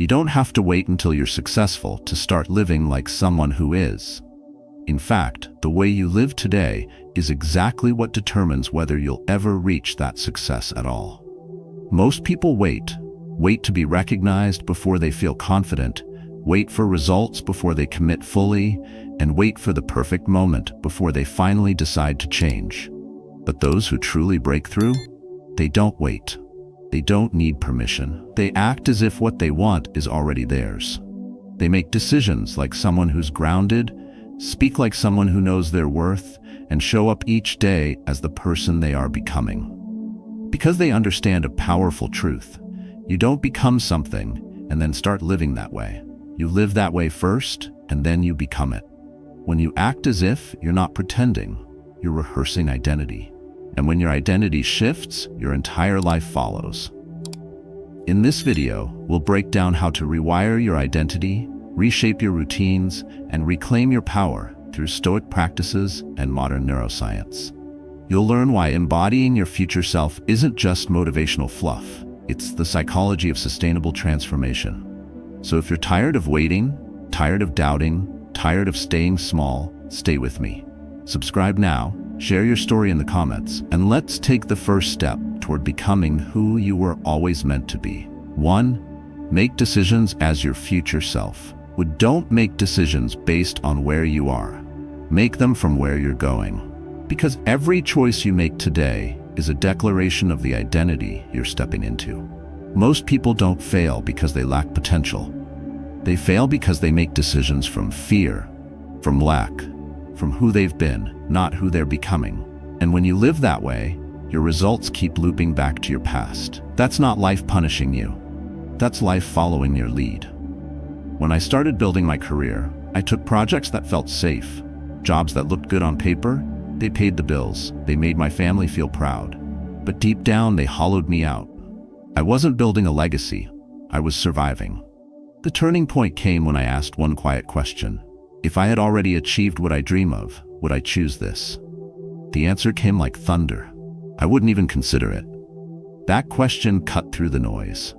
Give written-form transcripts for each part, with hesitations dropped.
You don't have to wait until you're successful to start living like someone who is. In fact, the way you live today is exactly what determines whether you'll ever reach that success at all. Most people wait to be recognized before they feel confident, wait for results before they commit fully, and wait for the perfect moment before they finally decide to change. But those who truly break through, they don't wait. They don't need permission. They act as if what they want is already theirs. They make decisions like someone who's grounded, speak like someone who knows their worth, and show up each day as the person they are becoming. Because they understand a powerful truth. You don't become something and then start living that way. You live that way first, and then you become it. When you act as if, you're not pretending, you're rehearsing identity. And when your identity shifts, your entire life follows. In this video, we'll break down how to rewire your identity, reshape your routines, and reclaim your power through Stoic practices and modern neuroscience. You'll learn why embodying your future self isn't just motivational fluff. It's the psychology of sustainable transformation. So if you're tired of waiting, tired of doubting, tired of staying small, stay with me. Subscribe now, share your story in the comments, and let's take the first step toward becoming who you were always meant to be. 1. Make decisions as your future self. Don't make decisions based on where you are. Make them from where you're going. Because every choice you make today is a declaration of the identity you're stepping into. Most people don't fail because they lack potential. They fail because they make decisions from fear, from lack, from who they've been, not who they're becoming. And when you live that way, your results keep looping back to your past. That's not life punishing you. That's life following your lead. When I started building my career, I took projects that felt safe, jobs that looked good on paper. They paid the bills, they made my family feel proud. But deep down, they hollowed me out. I wasn't building a legacy, I was surviving. The turning point came when I asked one quiet question. If I had already achieved what I dream of, would I choose this? The answer came like thunder. I wouldn't even consider it. That question cut through the noise.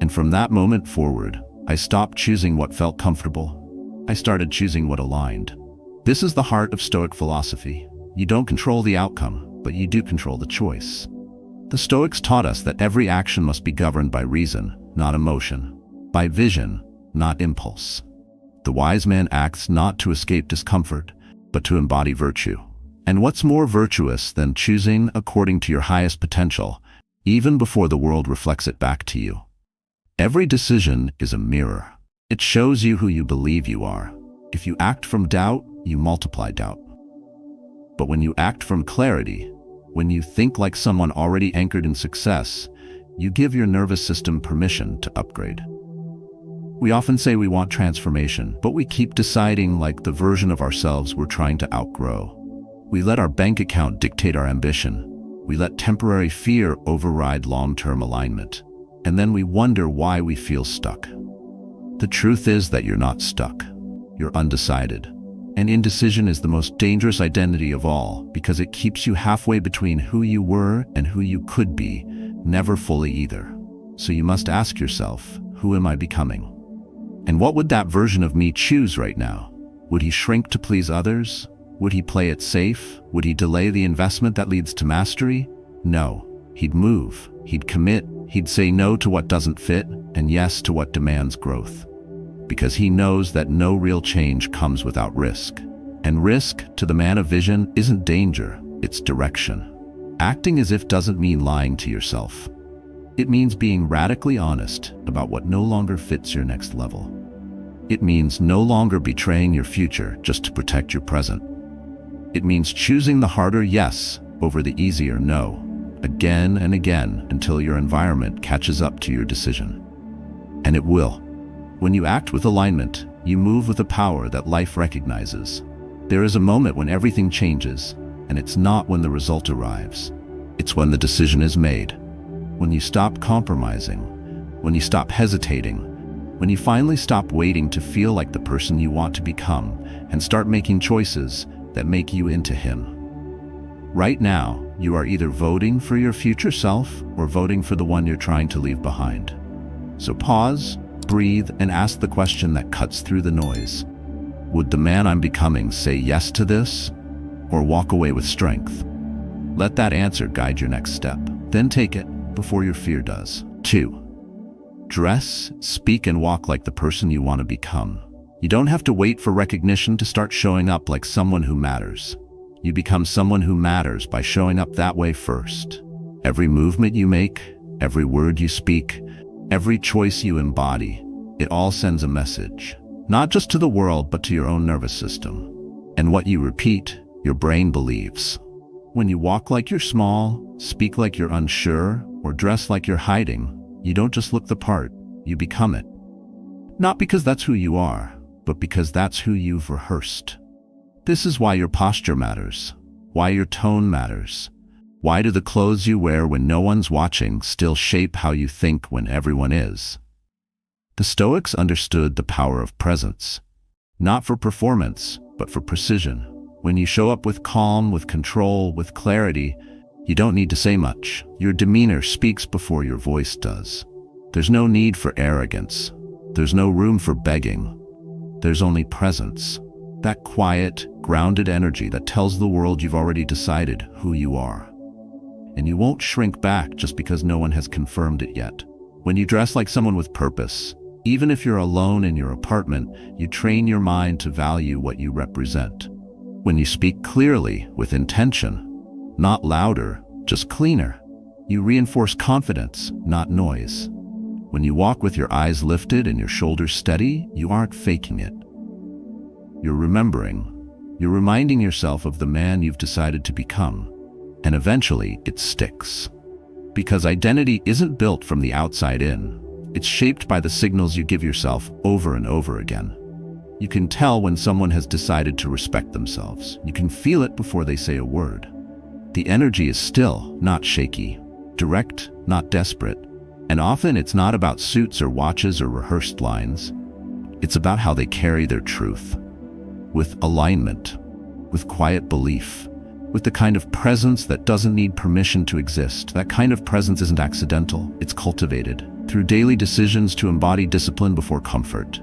And from that moment forward, I stopped choosing what felt comfortable. I started choosing what aligned. This is the heart of Stoic philosophy. You don't control the outcome, but you do control the choice. The Stoics taught us that every action must be governed by reason, not emotion, by vision, not impulse. The wise man acts not to escape discomfort, but to embody virtue. And what's more virtuous than choosing according to your highest potential, even before the world reflects it back to you? Every decision is a mirror. It shows you who you believe you are. If you act from doubt, you multiply doubt. But when you act from clarity, when you think like someone already anchored in success, you give your nervous system permission to upgrade. We often say we want transformation, but we keep deciding like the version of ourselves we're trying to outgrow. We let our bank account dictate our ambition. We let temporary fear override long-term alignment. And then we wonder why we feel stuck. The truth is that you're not stuck. You're undecided. And indecision is the most dangerous identity of all because it keeps you halfway between who you were and who you could be, never fully either. So you must ask yourself, who am I becoming? And what would that version of me choose right now? Would he shrink to please others? Would he play it safe? Would he delay the investment that leads to mastery? No. He'd move. He'd commit. He'd say no to what doesn't fit and yes to what demands growth. Because he knows that no real change comes without risk. And risk, to the man of vision, isn't danger, it's direction. Acting as if doesn't mean lying to yourself. It means being radically honest about what no longer fits your next level. It means no longer betraying your future just to protect your present. It means choosing the harder yes over the easier no, again and again until your environment catches up to your decision. And it will. When you act with alignment, you move with a power that life recognizes. There is a moment when everything changes, and it's not when the result arrives. It's when the decision is made. When you stop compromising, when you stop hesitating, when you finally stop waiting to feel like the person you want to become and start making choices that make you into him. Right now, you are either voting for your future self or voting for the one you're trying to leave behind. So pause, breathe, and ask the question that cuts through the noise. Would the man I'm becoming say yes to this, or walk away with strength? Let that answer guide your next step. Then take it before your fear does. 2. Dress, speak, and walk like the person you want to become. You don't have to wait for recognition to start showing up like someone who matters. You become someone who matters by showing up that way first. Every movement you make, every word you speak, every choice you embody, it all sends a message. Not just to the world, but to your own nervous system. And what you repeat, your brain believes. When you walk like you're small, speak like you're unsure, or dress like you're hiding, you don't just look the part, you become it. Not because that's who you are, but because that's who you've rehearsed. This is why your posture matters, why your tone matters. Why do the clothes you wear when no one's watching still shape how you think when everyone is? The Stoics understood the power of presence, not for performance, but for precision. When you show up with calm, with control, with clarity, you don't need to say much. Your demeanor speaks before your voice does. There's no need for arrogance. There's no room for begging. There's only presence. That quiet, grounded energy that tells the world you've already decided who you are. And you won't shrink back just because no one has confirmed it yet. When you dress like someone with purpose, even if you're alone in your apartment, you train your mind to value what you represent. When you speak clearly, with intention, not louder, just cleaner, you reinforce confidence, not noise. When you walk with your eyes lifted and your shoulders steady, you aren't faking it. You're remembering. You're reminding yourself of the man you've decided to become. And eventually, it sticks. Because identity isn't built from the outside in. It's shaped by the signals you give yourself over and over again. You can tell when someone has decided to respect themselves. You can feel it before they say a word. The energy is still, not shaky. Direct, not desperate. And often it's not about suits or watches or rehearsed lines. It's about how they carry their truth. With alignment. With quiet belief. With the kind of presence that doesn't need permission to exist. That kind of presence isn't accidental, it's cultivated. Through daily decisions to embody discipline before comfort.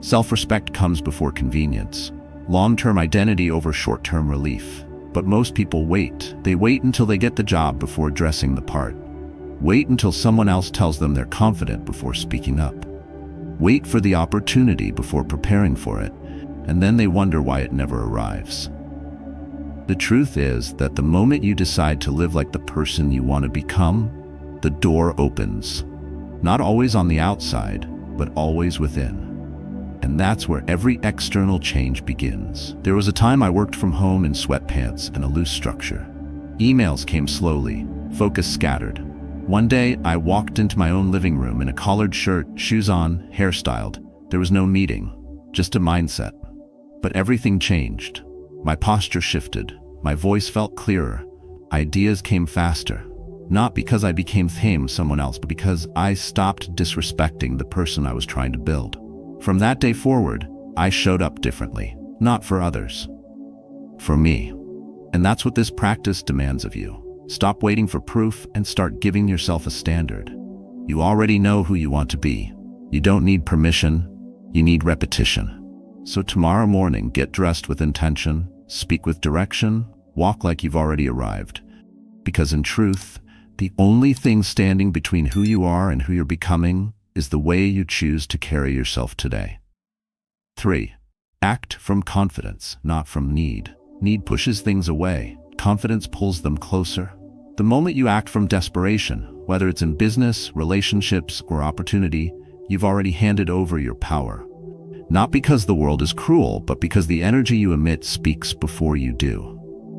Self-respect comes before convenience. Long-term identity over short-term relief. But most people wait. They wait until they get the job before dressing the part. Wait until someone else tells them they're confident before speaking up. Wait for the opportunity before preparing for it. And then they wonder why it never arrives. The truth is that the moment you decide to live like the person you want to become, the door opens. Not always on the outside, but always within. And that's where every external change begins. There was a time I worked from home in sweatpants and a loose structure. Emails came slowly, focus scattered. One day, I walked into my own living room in a collared shirt, shoes on, hairstyled. There was no meeting, just a mindset. But everything changed. My posture shifted. My voice felt clearer. Ideas came faster. Not because I became someone else, but because I stopped disrespecting the person I was trying to build. From that day forward, I showed up differently. Not for others. For me. And that's what this practice demands of you. Stop waiting for proof and start giving yourself a standard. You already know who you want to be. You don't need permission. You need repetition. So tomorrow morning, get dressed with intention, speak with direction, walk like you've already arrived. Because in truth, the only thing standing between who you are and who you're becoming is the way you choose to carry yourself today. 3. Act from confidence, not from need. Need pushes things away. Confidence pulls them closer. The moment you act from desperation, whether it's in business, relationships, or opportunity, you've already handed over your power. Not because the world is cruel, but because the energy you emit speaks before you do.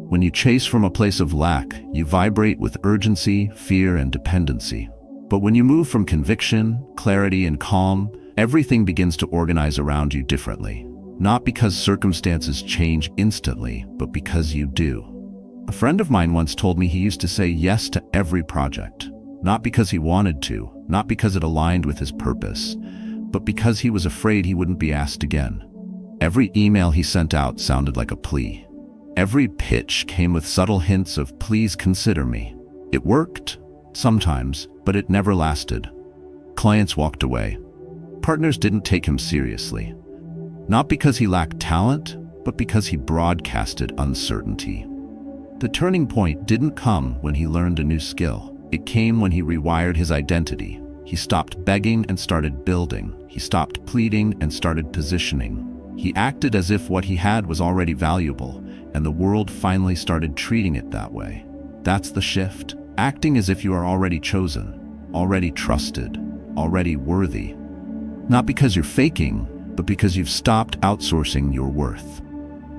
When you chase from a place of lack, you vibrate with urgency, fear, and dependency. But when you move from conviction, clarity, and calm, everything begins to organize around you differently. Not because circumstances change instantly, but because you do. A friend of mine once told me he used to say yes to every project. Not because he wanted to, not because it aligned with his purpose, but because he was afraid he wouldn't be asked again. Every email he sent out sounded like a plea. Every pitch came with subtle hints of "please consider me." It worked, sometimes, but it never lasted. Clients walked away. Partners didn't take him seriously. Not because he lacked talent, but because he broadcasted uncertainty. The turning point didn't come when he learned a new skill. It came when he rewired his identity. He stopped begging and started building. He stopped pleading and started positioning. He acted as if what he had was already valuable, and the world finally started treating it that way. That's the shift. Acting as if you are already chosen, already trusted, already worthy. Not because you're faking, but because you've stopped outsourcing your worth.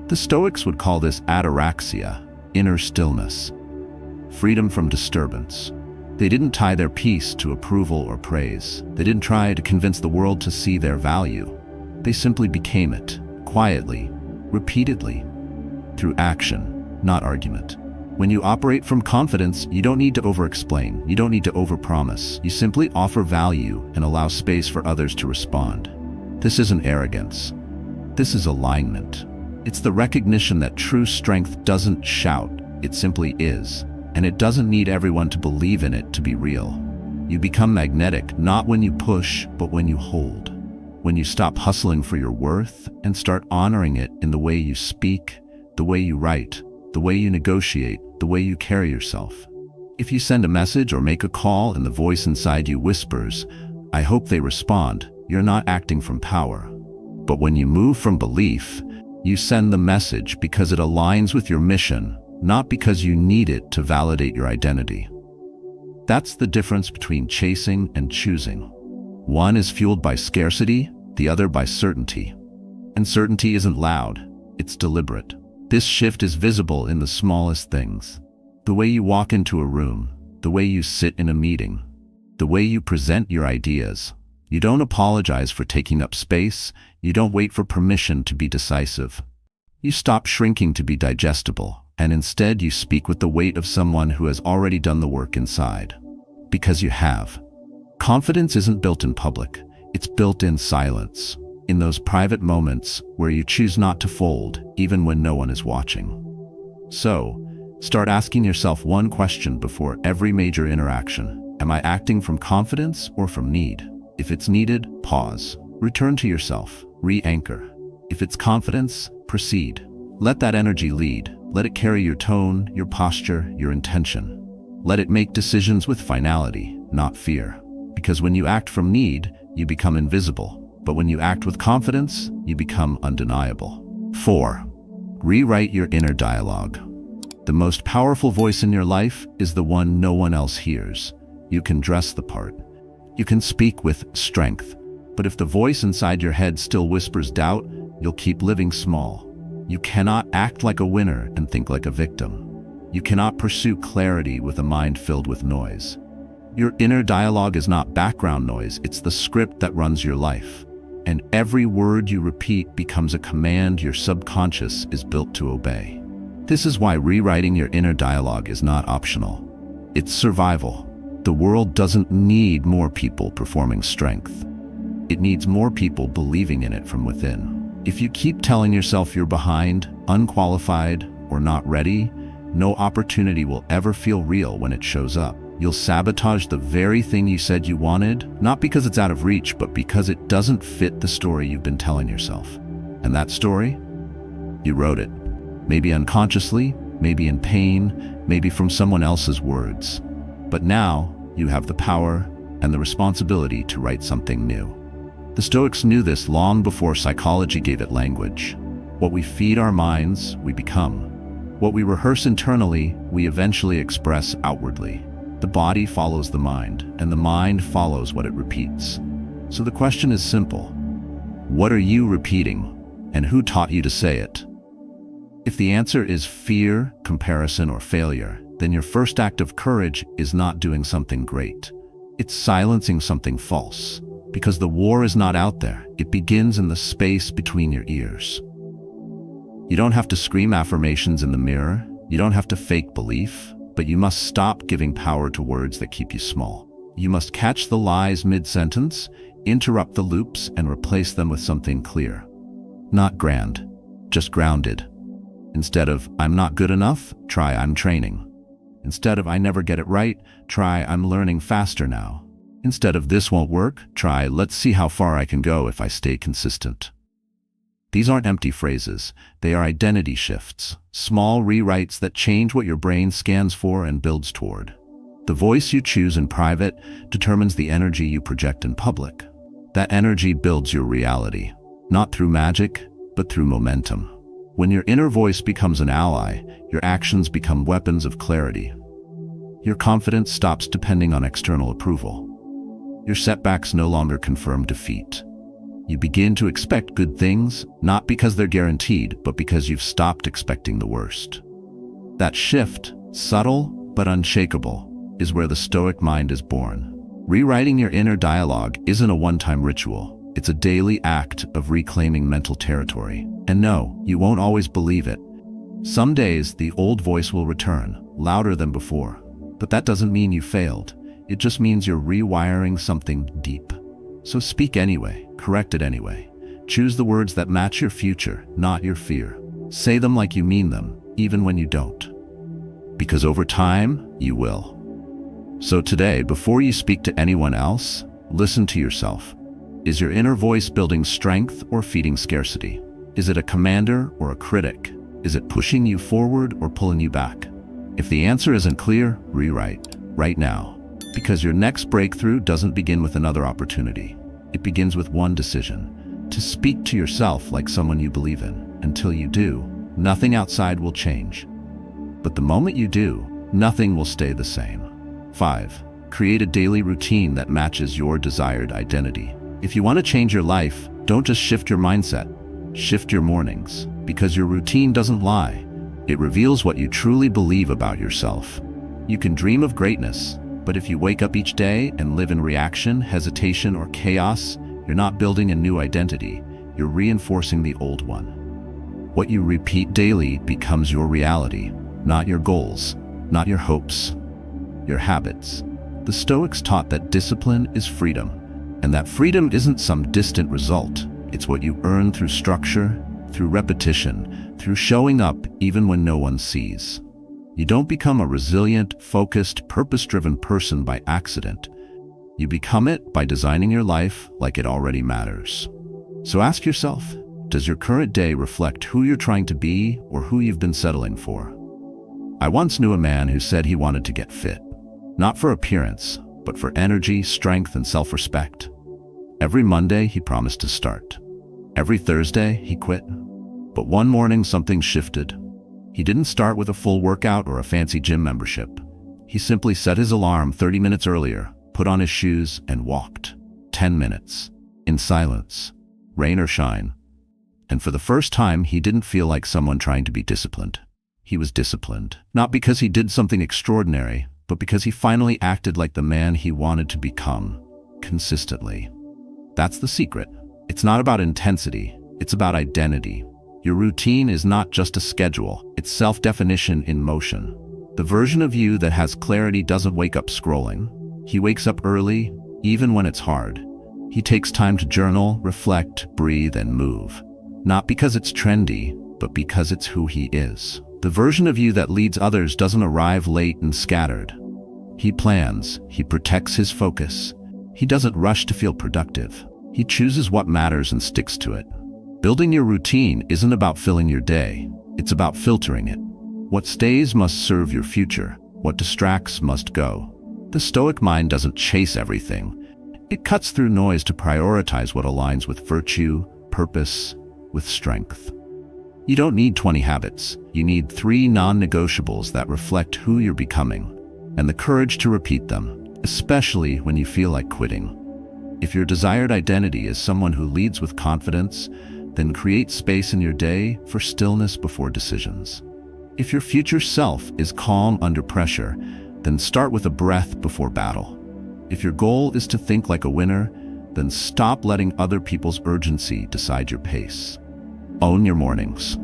The Stoics would call this ataraxia, inner stillness, freedom from disturbance. They didn't tie their peace to approval or praise. They didn't try to convince the world to see their value. They simply became it, quietly, repeatedly, through action, not argument. When you operate from confidence, you don't need to over-explain. You don't need to over-promise. You simply offer value and allow space for others to respond. This isn't arrogance. This is alignment. It's the recognition that true strength doesn't shout, it simply is. And it doesn't need everyone to believe in it to be real. You become magnetic not when you push, but when you hold. When you stop hustling for your worth and start honoring it in the way you speak, the way you write, the way you negotiate, the way you carry yourself. If you send a message or make a call and the voice inside you whispers, "I hope they respond," you're not acting from power. But when you move from belief, you send the message because it aligns with your mission, not because you need it to validate your identity. That's the difference between chasing and choosing. One is fueled by scarcity, the other by certainty. And certainty isn't loud, it's deliberate. This shift is visible in the smallest things. The way you walk into a room, the way you sit in a meeting, the way you present your ideas. You don't apologize for taking up space, you don't wait for permission to be decisive. You stop shrinking to be digestible, and instead you speak with the weight of someone who has already done the work inside. Because you have. Confidence isn't built in public, it's built in silence. In those private moments where you choose not to fold, even when no one is watching. So, start asking yourself one question before every major interaction. Am I acting from confidence or from need? If it's needed, pause. Return to yourself. Re-anchor. If it's confidence, proceed. Let that energy lead. Let it carry your tone, your posture, your intention. Let it make decisions with finality, not fear. Because when you act from need, you become invisible. But when you act with confidence, you become undeniable. 4. Rewrite your inner dialogue. The most powerful voice in your life is the one no one else hears. You can dress the part. You can speak with strength. But if the voice inside your head still whispers doubt, you'll keep living small. You cannot act like a winner and think like a victim. You cannot pursue clarity with a mind filled with noise. Your inner dialogue is not background noise, it's the script that runs your life. And every word you repeat becomes a command your subconscious is built to obey. This is why rewriting your inner dialogue is not optional. It's survival. The world doesn't need more people performing strength. It needs more people believing in it from within. If you keep telling yourself you're behind, unqualified, or not ready, no opportunity will ever feel real when it shows up. You'll sabotage the very thing you said you wanted, not because it's out of reach, but because it doesn't fit the story you've been telling yourself. And that story? You wrote it. Maybe unconsciously, maybe in pain, maybe from someone else's words. But now, you have the power and the responsibility to write something new. The Stoics knew this long before psychology gave it language. What we feed our minds, we become. What we rehearse internally, we eventually express outwardly. The body follows the mind, and the mind follows what it repeats. So the question is simple. What are you repeating, and who taught you to say it? If the answer is fear, comparison, or failure, then your first act of courage is not doing something great. It's silencing something false. Because the war is not out there, it begins in the space between your ears. You don't have to scream affirmations in the mirror, you don't have to fake belief, but you must stop giving power to words that keep you small. You must catch the lies mid-sentence, interrupt the loops, and replace them with something clear. Not grand, just grounded. Instead of, "I'm not good enough," try, "I'm training." Instead of, "I never get it right," try, "I'm learning faster now." Instead of "this won't work," try "let's see how far I can go if I stay consistent." These aren't empty phrases. They are identity shifts, small rewrites that change what your brain scans for and builds toward. The voice you choose in private determines the energy you project in public. That energy builds your reality, not through magic, but through momentum. When your inner voice becomes an ally, your actions become weapons of clarity. Your confidence stops depending on external approval. Your setbacks no longer confirm defeat. You begin to expect good things, not because they're guaranteed, but because you've stopped expecting the worst. That shift, subtle but unshakable, is where the Stoic mind is born. Rewriting your inner dialogue isn't a one-time ritual. It's a daily act of reclaiming mental territory. And no, you won't always believe it. Some days, the old voice will return, louder than before. But that doesn't mean you failed. It just means you're rewiring something deep. So speak anyway, correct it anyway. Choose the words that match your future, not your fear. Say them like you mean them, even when you don't. Because over time, you will. So today, before you speak to anyone else, listen to yourself. Is your inner voice building strength or feeding scarcity? Is it a commander or a critic? Is it pushing you forward or pulling you back? If the answer isn't clear, rewrite, right now. Because your next breakthrough doesn't begin with another opportunity. It begins with one decision: to speak to yourself like someone you believe in. Until you do, nothing outside will change. But the moment you do, nothing will stay the same. 5. Create a daily routine that matches your desired identity. If you want to change your life, don't just shift your mindset, shift your mornings. Because your routine doesn't lie. It reveals what you truly believe about yourself. You can dream of greatness, but if you wake up each day and live in reaction, hesitation, or chaos, you're not building a new identity. You're reinforcing the old one. What you repeat daily becomes your reality, not your goals, not your hopes, your habits. The Stoics taught that discipline is freedom, and that freedom isn't some distant result. It's what you earn through structure, through repetition, through showing up even when no one sees. You don't become a resilient, focused, purpose-driven person by accident. You become it by designing your life like it already matters. So ask yourself, does your current day reflect who you're trying to be or who you've been settling for? I once knew a man who said he wanted to get fit, not for appearance, but for energy, strength, and self-respect. Every Monday, he promised to start. Every Thursday, he quit. But one morning, something shifted. He didn't start with a full workout or a fancy gym membership. He simply set his alarm 30 minutes earlier, put on his shoes, and walked. 10 minutes. In silence. Rain or shine. And for the first time, he didn't feel like someone trying to be disciplined. He was disciplined. Not because he did something extraordinary, but because he finally acted like the man he wanted to become. Consistently. That's the secret. It's not about intensity. It's about identity. Your routine is not just a schedule, it's self-definition in motion. The version of you that has clarity doesn't wake up scrolling. He wakes up early, even when it's hard. He takes time to journal, reflect, breathe, and move. Not because it's trendy, but because it's who he is. The version of you that leads others doesn't arrive late and scattered. He plans, he protects his focus. He doesn't rush to feel productive. He chooses what matters and sticks to it. Building your routine isn't about filling your day, it's about filtering it. What stays must serve your future, what distracts must go. The Stoic mind doesn't chase everything. It cuts through noise to prioritize what aligns with virtue, purpose, with strength. You don't need 20 habits, you need 3 non-negotiables that reflect who you're becoming, and the courage to repeat them, especially when you feel like quitting. If your desired identity is someone who leads with confidence, then create space in your day for stillness before decisions. If your future self is calm under pressure, then start with a breath before battle. If your goal is to think like a winner, then stop letting other people's urgency decide your pace. Own your mornings.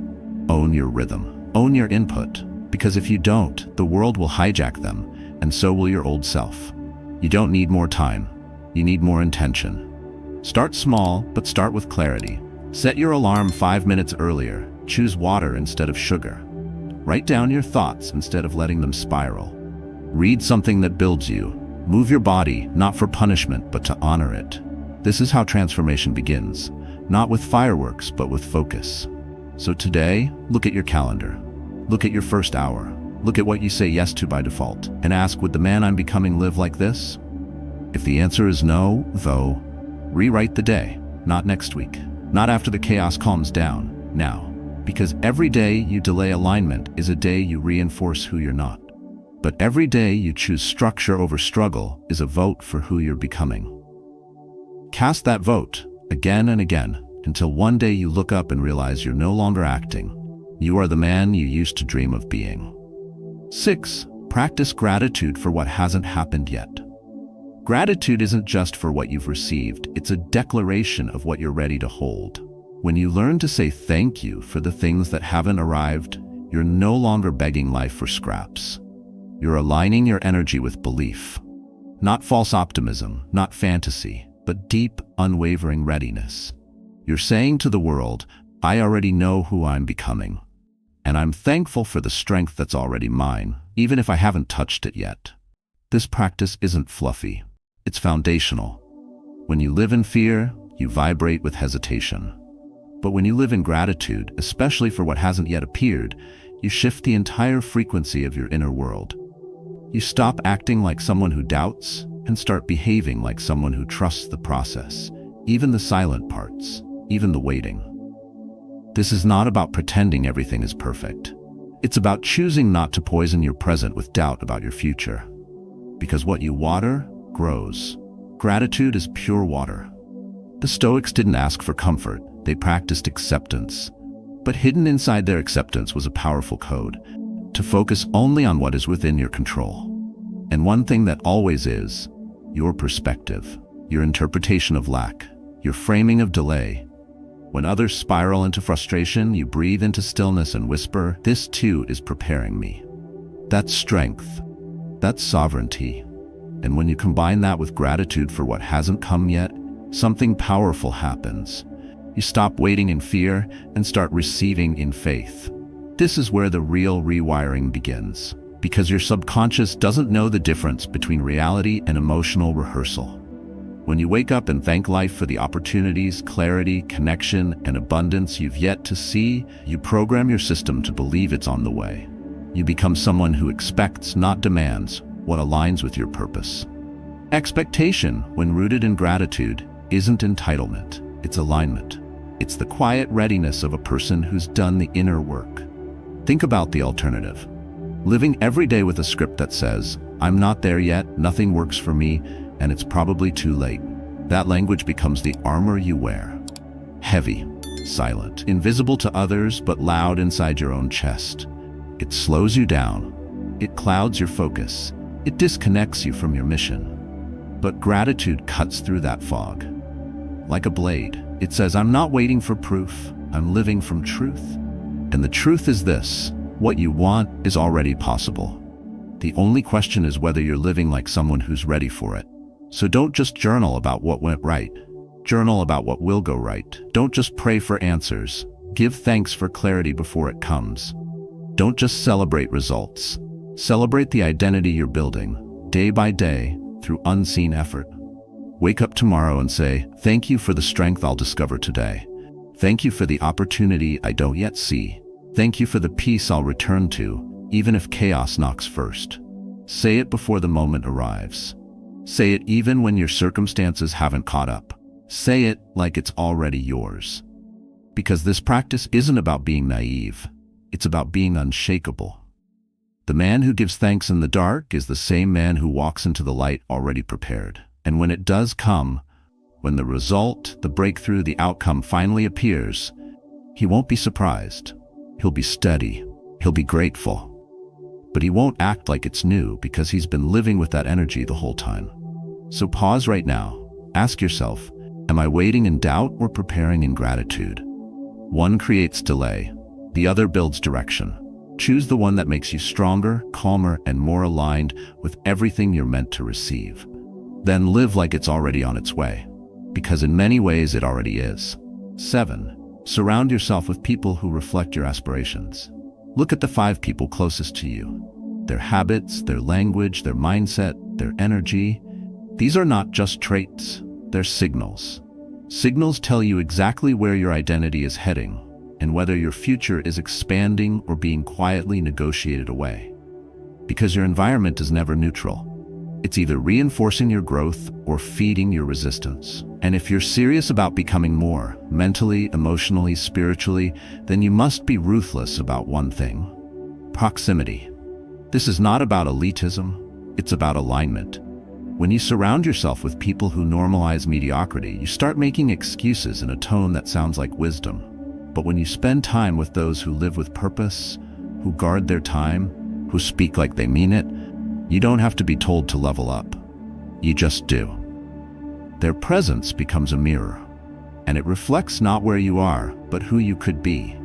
Own your rhythm. Own your input. Because if you don't, the world will hijack them, and so will your old self. You don't need more time. You need more intention. Start small, but start with clarity. Set your alarm 5 minutes earlier. Choose water instead of sugar. Write down your thoughts instead of letting them spiral. Read something that builds you, Move your body, not for punishment, but to honor it. This is how transformation begins, not with fireworks, but with focus. So today, look at your calendar. Look at your first hour. Look at what you say yes to by default, and ask, would the man I'm becoming live like this? If the answer is no, though, rewrite the day, not next week, not after the chaos calms down, now. Because every day you delay alignment is a day you reinforce who you're not. But every day you choose structure over struggle is a vote for who you're becoming. Cast that vote again and again until one day you look up and realize you're no longer acting. You are the man you used to dream of being. 6. Practice gratitude for what hasn't happened yet. Gratitude isn't just for what you've received, it's a declaration of what you're ready to hold. When you learn to say thank you for the things that haven't arrived, you're no longer begging life for scraps. You're aligning your energy with belief. Not false optimism, not fantasy, but deep, unwavering readiness. You're saying to the world, I already know who I'm becoming, and I'm thankful for the strength that's already mine, even if I haven't touched it yet. This practice isn't fluffy. It's foundational. When you live in fear, you vibrate with hesitation. But when you live in gratitude, especially for what hasn't yet appeared, you shift the entire frequency of your inner world. You stop acting like someone who doubts and start behaving like someone who trusts the process, even the silent parts, even the waiting. This is not about pretending everything is perfect. It's about choosing not to poison your present with doubt about your future. Because what you water grows. Gratitude is pure water. The Stoics didn't ask for comfort, they practiced acceptance. But hidden inside their acceptance was a powerful code, to focus only on what is within your control. And one thing that always is, your perspective, your interpretation of lack, your framing of delay. When others spiral into frustration, you breathe into stillness and whisper, this too is preparing me. That's strength. That's sovereignty. And when you combine that with gratitude for what hasn't come yet, something powerful happens. You stop waiting in fear and start receiving in faith. This is where the real rewiring begins, because your subconscious doesn't know the difference between reality and emotional rehearsal. When you wake up and thank life for the opportunities, clarity, connection, and abundance you've yet to see, you program your system to believe it's on the way. You become someone who expects, not demands, what aligns with your purpose. Expectation, when rooted in gratitude, isn't entitlement, it's alignment. It's the quiet readiness of a person who's done the inner work. Think about the alternative. Living every day with a script that says, I'm not there yet, nothing works for me, and it's probably too late. That language becomes the armor you wear. Heavy, silent, invisible to others, but loud inside your own chest. It slows you down. It clouds your focus. It disconnects you from your mission. But gratitude cuts through that fog. Like a blade, it says, I'm not waiting for proof, I'm living from truth. And the truth is this, what you want is already possible. The only question is whether you're living like someone who's ready for it. So don't just journal about what went right. Journal about what will go right. Don't just pray for answers. Give thanks for clarity before it comes. Don't just celebrate results. Celebrate the identity you're building, day by day, through unseen effort. Wake up tomorrow and say, thank you for the strength I'll discover today. Thank you for the opportunity I don't yet see. Thank you for the peace I'll return to, even if chaos knocks first. Say it before the moment arrives. Say it even when your circumstances haven't caught up. Say it like it's already yours. Because this practice isn't about being naive. It's about being unshakable. The man who gives thanks in the dark is the same man who walks into the light already prepared. And when it does come, when the result, the breakthrough, the outcome finally appears, he won't be surprised. He'll be steady. He'll be grateful. But he won't act like it's new because he's been living with that energy the whole time. So pause right now. Ask yourself, am I waiting in doubt or preparing in gratitude? One creates delay. The other builds direction. Choose the one that makes you stronger, calmer, and more aligned with everything you're meant to receive. Then live like it's already on its way, because in many ways it already is. 7. Surround yourself with people who reflect your aspirations. Look at the 5 people closest to you. Their habits, their language, their mindset, their energy. These are not just traits, they're signals. Signals tell you exactly where your identity is heading and whether your future is expanding or being quietly negotiated away. Because your environment is never neutral. It's either reinforcing your growth or feeding your resistance. And if you're serious about becoming more, mentally, emotionally, spiritually, then you must be ruthless about one thing: proximity. This is not about elitism, it's about alignment. When you surround yourself with people who normalize mediocrity, you start making excuses in a tone that sounds like wisdom. But when you spend time with those who live with purpose, who guard their time, who speak like they mean it, you don't have to be told to level up. You just do. Their presence becomes a mirror, and it reflects not where you are, but who you could be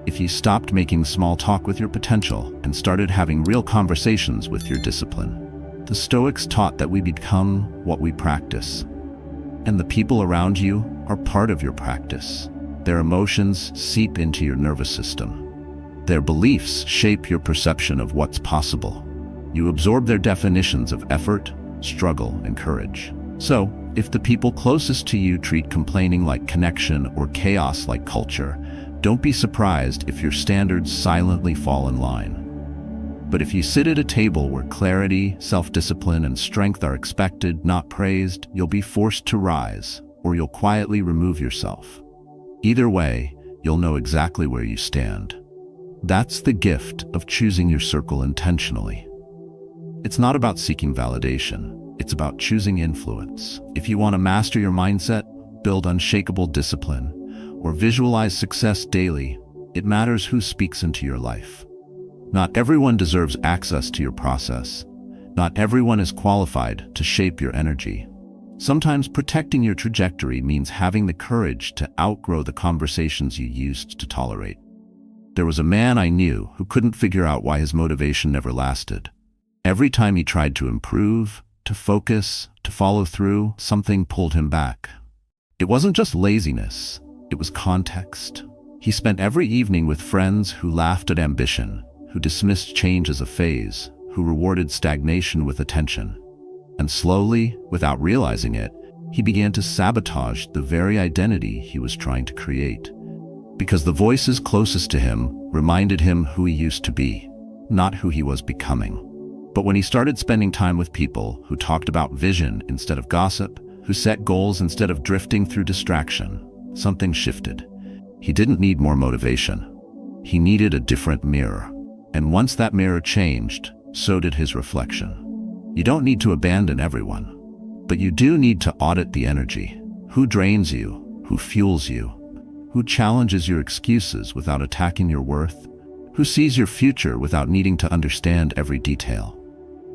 if you stopped making small talk with your potential and started having real conversations with your discipline. The Stoics taught that we become what we practice, and the people around you are part of your practice. Their emotions seep into your nervous system. Their beliefs shape your perception of what's possible. You absorb their definitions of effort, struggle, and courage. So, if the people closest to you treat complaining like connection or chaos like culture, don't be surprised if your standards silently fall in line. But if you sit at a table where clarity, self-discipline, and strength are expected, not praised, you'll be forced to rise, or you'll quietly remove yourself. Either way, you'll know exactly where you stand. That's the gift of choosing your circle intentionally. It's not about seeking validation, it's about choosing influence. If you want to master your mindset, build unshakable discipline, or visualize success daily, it matters who speaks into your life. Not everyone deserves access to your process. Not everyone is qualified to shape your energy. Sometimes protecting your trajectory means having the courage to outgrow the conversations you used to tolerate. There was a man I knew who couldn't figure out why his motivation never lasted. Every time he tried to improve, to focus, to follow through, something pulled him back. It wasn't just laziness, it was context. He spent every evening with friends who laughed at ambition, who dismissed change as a phase, who rewarded stagnation with attention. And slowly, without realizing it, he began to sabotage the very identity he was trying to create. Because the voices closest to him reminded him who he used to be, not who he was becoming. But when he started spending time with people who talked about vision instead of gossip, who set goals instead of drifting through distraction, something shifted. He didn't need more motivation. He needed a different mirror. And once that mirror changed, so did his reflection. You don't need to abandon everyone, but you do need to audit the energy. Who drains you? Who fuels you? Who challenges your excuses without attacking your worth? Who sees your future without needing to understand every detail?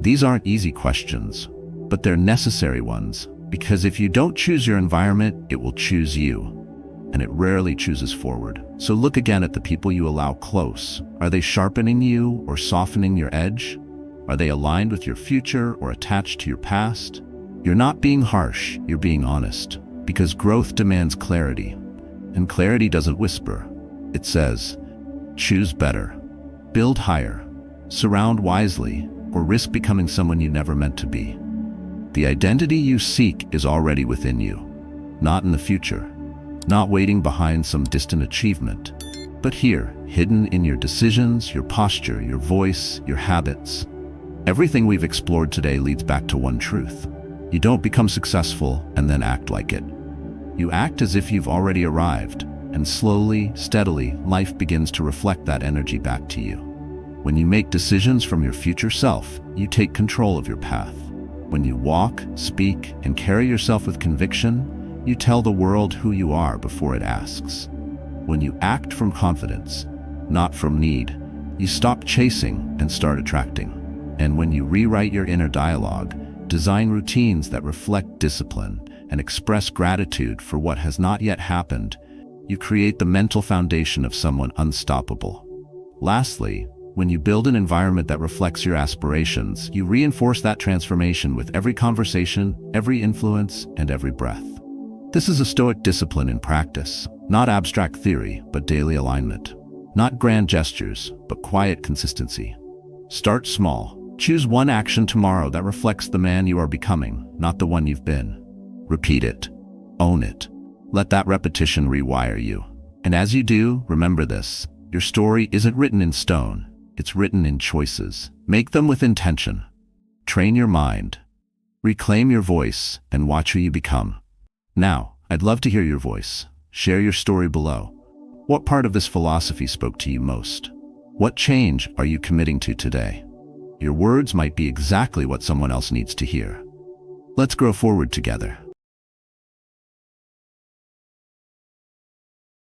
These aren't easy questions, but they're necessary ones, because if you don't choose your environment, it will choose you. And it rarely chooses forward. So look again at the people you allow close. Are they sharpening you or softening your edge? Are they aligned with your future or attached to your past? You're not being harsh, you're being honest. Because growth demands clarity. And clarity doesn't whisper. It says, choose better, build higher, surround wisely, or risk becoming someone you never meant to be. The identity you seek is already within you, not in the future. Not waiting behind some distant achievement, but here, hidden in your decisions, your posture, your voice, your habits. Everything we've explored today leads back to one truth. You don't become successful and then act like it. You act as if you've already arrived, and slowly, steadily, life begins to reflect that energy back to you. When you make decisions from your future self, you take control of your path. When you walk, speak, and carry yourself with conviction, you tell the world who you are before it asks. When you act from confidence, not from need, you stop chasing and start attracting. And when you rewrite your inner dialogue, design routines that reflect discipline, and express gratitude for what has not yet happened, you create the mental foundation of someone unstoppable. Lastly, when you build an environment that reflects your aspirations, you reinforce that transformation with every conversation, every influence, and every breath. This is a Stoic discipline in practice, not abstract theory, but daily alignment. Not grand gestures, but quiet consistency. Start small, Choose one action tomorrow that reflects the man you are becoming, not the one you've been. Repeat it. Own it. Let that repetition rewire you. And as you do, remember this. Your story isn't written in stone. It's written in choices. Make them with intention. Train your mind. Reclaim your voice and watch who you become. Now, I'd love to hear your voice. Share your story below. What part of this philosophy spoke to you most? What change are you committing to today? Your words might be exactly what someone else needs to hear. Let's grow forward together.